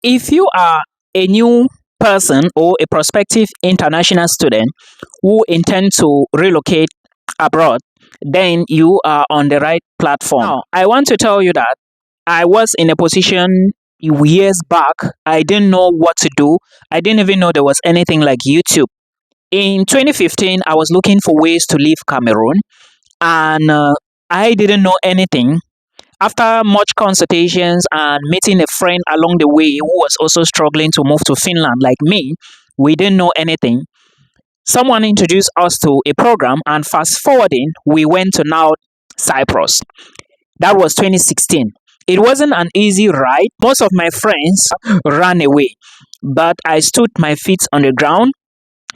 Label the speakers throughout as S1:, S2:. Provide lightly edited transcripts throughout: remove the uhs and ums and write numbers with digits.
S1: If you are a new person or a prospective international student who intend to relocate abroad, then you are on the right platform. Now, I want to tell you that I was in a position years back. I didn't know what to do. I didn't even know there was anything like YouTube. In 2015, I was looking for ways to leave Cameroon, and I didn't know anything. After much consultations and meeting a friend along the way who was also struggling to move to Finland like me, we didn't know anything. Someone introduced us to a program, and fast forwarding, we went to now Cyprus. That was 2016. It wasn't an easy ride. Most of my friends ran away, but I stood my feet on the ground,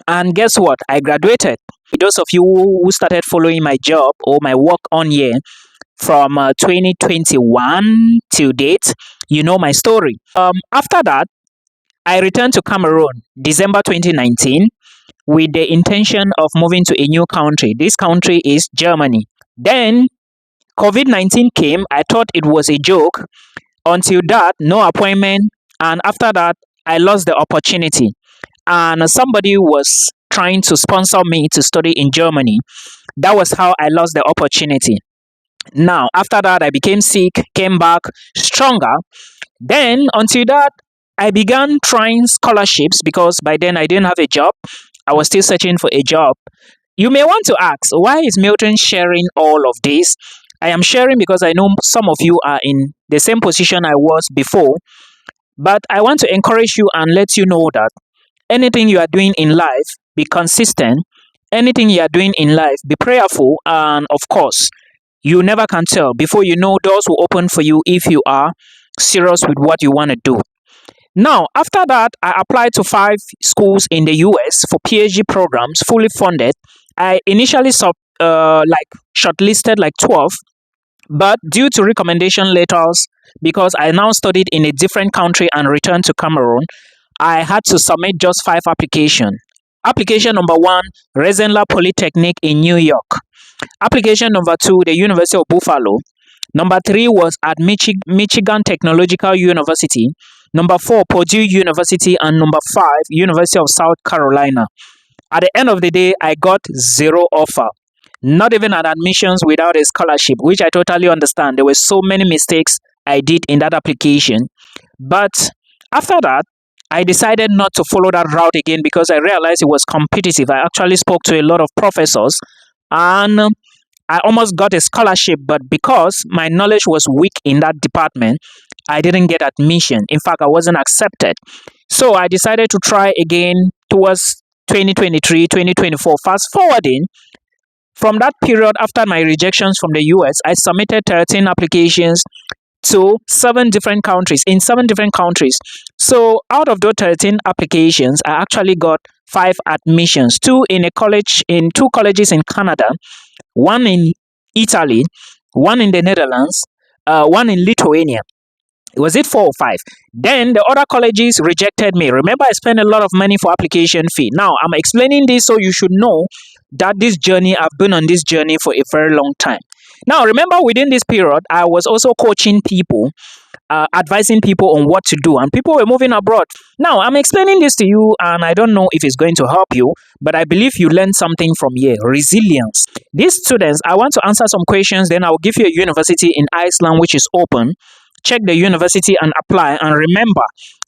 S1: and guess what? I graduated. Those of you who started following my job or my work on here from 2021 till date, you know my story. After that, I returned to Cameroon December 2019 with the intention of moving to a new country. This country is Germany. Then COVID-19 came. I thought it was a joke. Until that, no appointment. And after that, I lost the opportunity. And somebody was trying to sponsor me to study in Germany. That was how I lost the opportunity. Now, after that, I became sick, came back stronger. Then, until that, I began trying scholarships because by then I didn't have a job. I was still searching for a job. You may want to ask, why is Milton sharing all of this? I am sharing because I know some of you are in the same position I was before. But I want to encourage you and let you know that anything you are doing in life, be consistent. Anything you are doing in life, be prayerful. And of course, you never can tell. Before you know, doors will open for you if you are serious with what you want to do. Now, after that, I applied to 5 schools in the US for PhD programs, fully funded. I initially shortlisted like 12, but due to recommendation letters, because I now studied in a different country and returned to Cameroon, I had to submit just 5 applications. Application number 1, Rensselaer Polytechnic in New York. Application number 2, the University of Buffalo. Number 3 was at Michigan Technological University. Number 4, Purdue University. And number 5, University of South Carolina. At the end of the day, I got 0 offer. Not even an admissions without a scholarship, which I totally understand. There were so many mistakes I did in that application. But after that, I decided not to follow that route again because I realized it was competitive. I actually spoke to a lot of professors and I almost got a scholarship, but because my knowledge was weak in that department, I didn't get admission. In fact, I wasn't accepted. So I decided to try again towards 2023, 2024. Fast forwarding, from that period after my rejections from the US, I submitted 13 applications to 7 different countries, in 7 different countries. So out of those 13 applications, I actually got 5 admissions, 2 in 2 colleges in Canada, 1 in Italy, 1 in the Netherlands, 1 in Lithuania. Was it 4 or 5? Then the other colleges rejected me. Remember, I spent a lot of money for application fee. Now, I'm explaining this so you should know that this journey, I've been on this journey for a very long time. Now, remember, within this period, I was also coaching people, advising people on what to do, and people were moving abroad. Now, I'm explaining this to you, and I don't know if it's going to help you, but I believe you learned something from here. Resilience. These students, I want to answer some questions, then I'll give you a university in Iceland which is open. Check the university and apply, and remember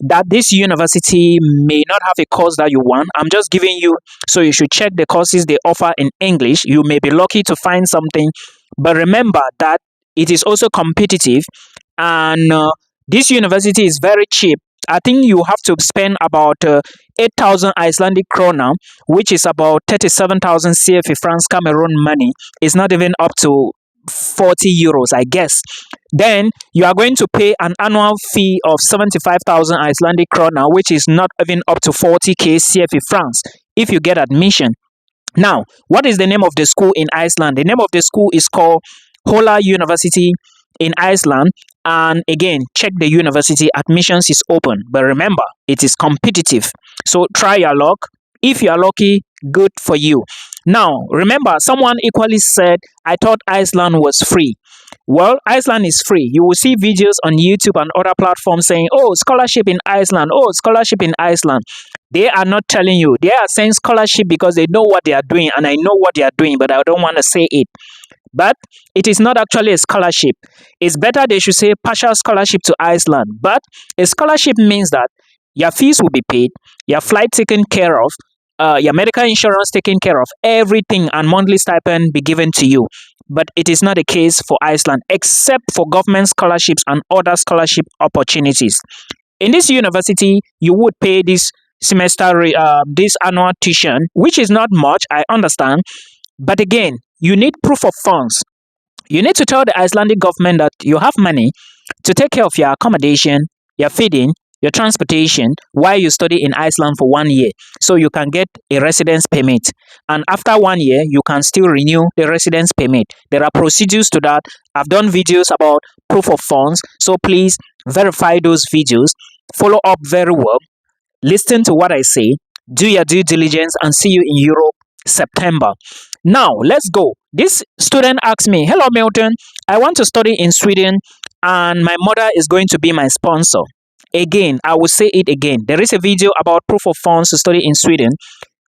S1: that this university may not have a course that you want. I'm just giving you, so you should check the courses they offer in English. You may be lucky to find something, but remember that it is also competitive, and this university is very cheap. I think you have to spend about 8,000 Icelandic krona, which is about 37,000 CFA francs Cameroon money. It's not even up to 40 euros, I guess. Then you are going to pay an annual fee of 75,000 Icelandic krona, which is not even up to 40k CFA francs if you get admission. Now, what is the name of the school in Iceland? The name of the school is called Hola University in Iceland. And again, check the university. Admissions is open, but remember, it is competitive. So try your luck. If you are lucky, good for you. Now, remember, someone equally said, I thought Iceland was free. Well, Iceland is free. You will see videos on YouTube and other platforms saying, oh, scholarship in Iceland, oh, scholarship in Iceland. They are not telling you. They are saying scholarship because they know what they are doing, and I know what they are doing, but I don't want to say it. But it is not actually a scholarship. It's better they should say partial scholarship to Iceland. But a scholarship means that your fees will be paid, your flight taken care of, your medical insurance taken care of, everything, and monthly stipend be given to you. But it is not the case for Iceland, except for government scholarships and other scholarship opportunities. In this university, you would pay this this annual tuition, which is not much, I understand. But again, you need proof of funds. You need to tell the Icelandic government that you have money to take care of your accommodation, your feeding, your transportation while you study in Iceland for 1 year, so you can get a residence permit. And after 1 year, you can still renew the residence permit. There are procedures to that. I've done videos about proof of funds, so please verify those videos, follow up very well, listen to what I say, do your due diligence, and see you in Europe September. Now, let's go. This student asked me, hello Milton, I want to study in Sweden and my mother is going to be my sponsor. Again, I will say it again. There is a video about proof of funds to study in Sweden.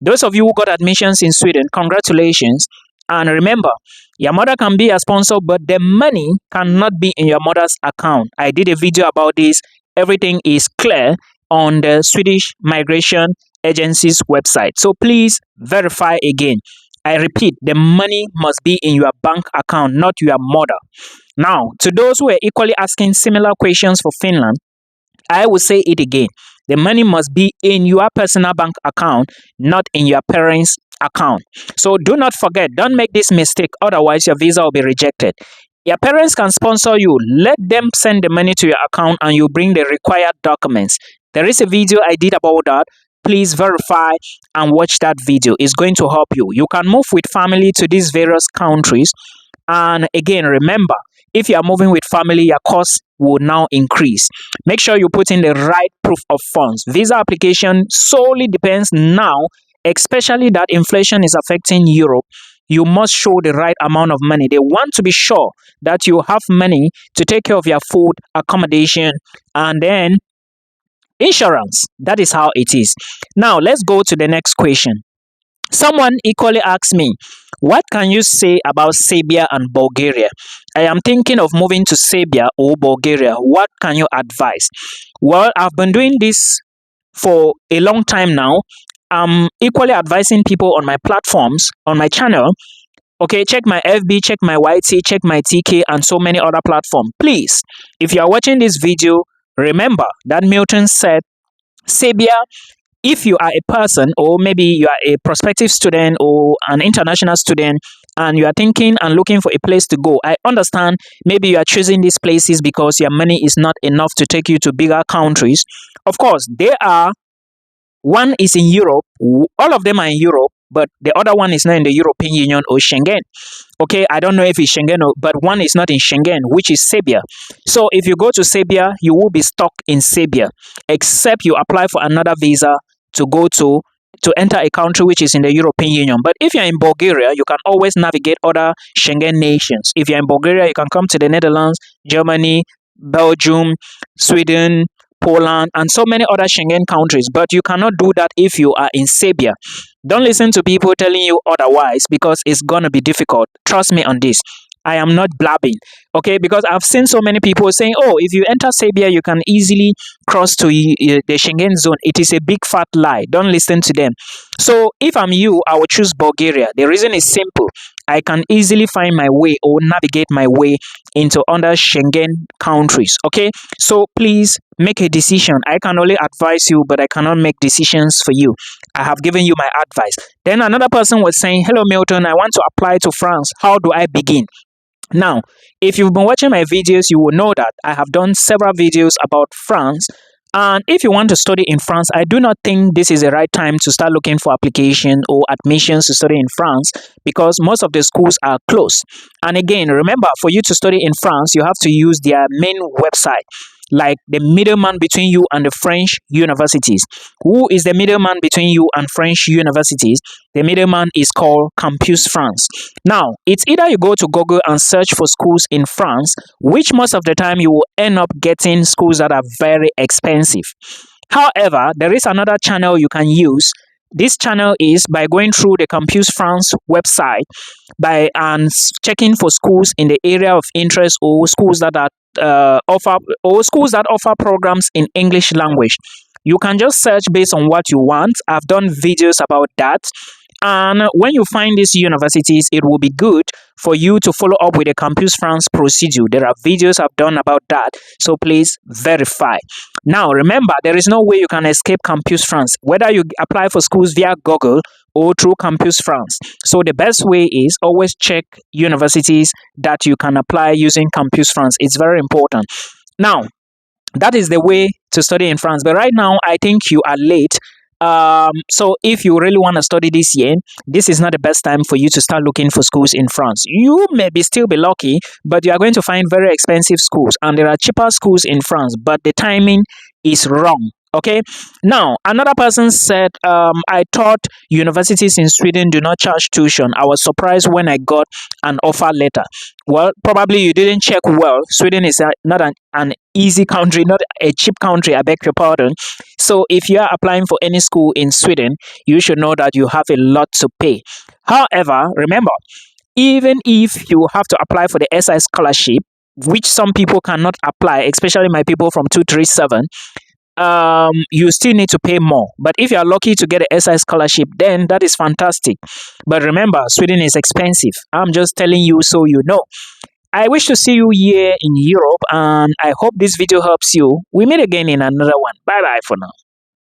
S1: Those of you who got admissions in Sweden, congratulations. And remember, your mother can be a sponsor, but the money cannot be in your mother's account. I did a video about this. Everything is clear on the Swedish Migration Agency's website. So please verify again. I repeat, the money must be in your bank account, not your mother. Now, to those who are equally asking similar questions for Finland, I will say it again. The money must be in your personal bank account, not in your parents' account. So do not forget, don't make this mistake, otherwise your visa will be rejected. Your parents can sponsor you. Let them send the money to your account and you bring the required documents. There is a video I did about that. Please verify and watch that video. It's going to help you. You can move with family to these various countries. And again, remember, if you are moving with family, your cost will now increase. Make sure you put in the right proof of funds. Visa application solely depends now, especially that inflation is affecting Europe. You must show the right amount of money. They want to be sure that you have money to take care of your food, accommodation, and then insurance. That is how it is. Now, let's go to the next question. Someone equally asked me, what can you say about Serbia and Bulgaria? I am thinking of moving to Serbia or Bulgaria. What can you advise? Well, I've been doing this for a long time now. I'm equally advising people on my platforms, on my channel. Okay, check my FB, check my YT, check my TK, and so many other platforms. Please, if you are watching this video, remember that Milton said Serbia. If you are a person, or maybe you are a prospective student or an international student, and you are thinking and looking for a place to go, I understand maybe you are choosing these places because your money is not enough to take you to bigger countries. Of course, one is in Europe, all of them are in Europe, but the other one is not in the European Union or Schengen. Okay, I don't know if it's Schengen, but one is not in Schengen, which is Serbia. So if you go to Serbia, you will be stuck in Serbia, except you apply for another visa to go to enter a country which is in the European Union. But if you're in Bulgaria, you can always navigate other Schengen nations. If you're in Bulgaria, you can come to the Netherlands, Germany, Belgium, Sweden, Poland, and so many other Schengen countries. But you cannot do that if you are in Serbia. Don't listen to people telling you otherwise, because it's going to be difficult. Trust me on this. I am not blabbing, okay? Because I've seen so many people saying, oh, if you enter Serbia, you can easily cross to the Schengen zone. It is a big fat lie. Don't listen to them. So if I'm you, I will choose Bulgaria. The reason is simple. I can easily find my way or navigate my way into other Schengen countries, okay? So please make a decision. I can only advise you, but I cannot make decisions for you. I have given you my advice. Then another person was saying, hello Milton, I want to apply to France. How do I begin? Now, if you've been watching my videos, you will know that I have done several videos about France. And if you want to study in France, I do not think this is the right time to start looking for application or admissions to study in France, because most of the schools are closed. And again, remember, for you to study in France, you have to use their main website. like the middleman between you and the French universities. Who is the middleman between you and French universities? The middleman is called Campus France. Now, it's either you go to Google and search for schools in France, which most of the time you will end up getting schools that are very expensive. However, there is another channel you can use. This channel is by going through the Campus France website by checking for schools in the area of interest, or schools that are schools that offer programs in English language. You can just search based on what you want. I've done videos about that. And when you find these universities, it will be good for you to follow up with the Campus France procedure. There are videos I've done about that, so please verify. Now, remember, there is no way you can escape Campus France, whether you apply for schools via Google or through Campus France. So the best way is always check universities that you can apply using Campus France. It's very important. Now, that is the way to study in France. But right now, I think you are late. So if you really want to study this year, this is not the best time for you to start looking for schools in France. You may still be lucky, but you are going to find very expensive schools, and there are cheaper schools in France, but the timing is wrong. Okay. Now, another person said, I thought universities in Sweden do not charge tuition. I was surprised when I got an offer letter. Well, probably you didn't check well. Sweden is not an easy country, not a cheap country, I beg your pardon. So if you are applying for any school in Sweden, you should know that you have a lot to pay. However, remember, even if you have to apply for the SI scholarship, which some people cannot apply, especially my people from 237, you still need to pay more. But if you are lucky to get a SI scholarship, then that is fantastic. But remember, Sweden is expensive. I'm just telling you so you know. I wish to see you here in Europe, and I hope this video helps you. We meet again in another one. Bye bye for now.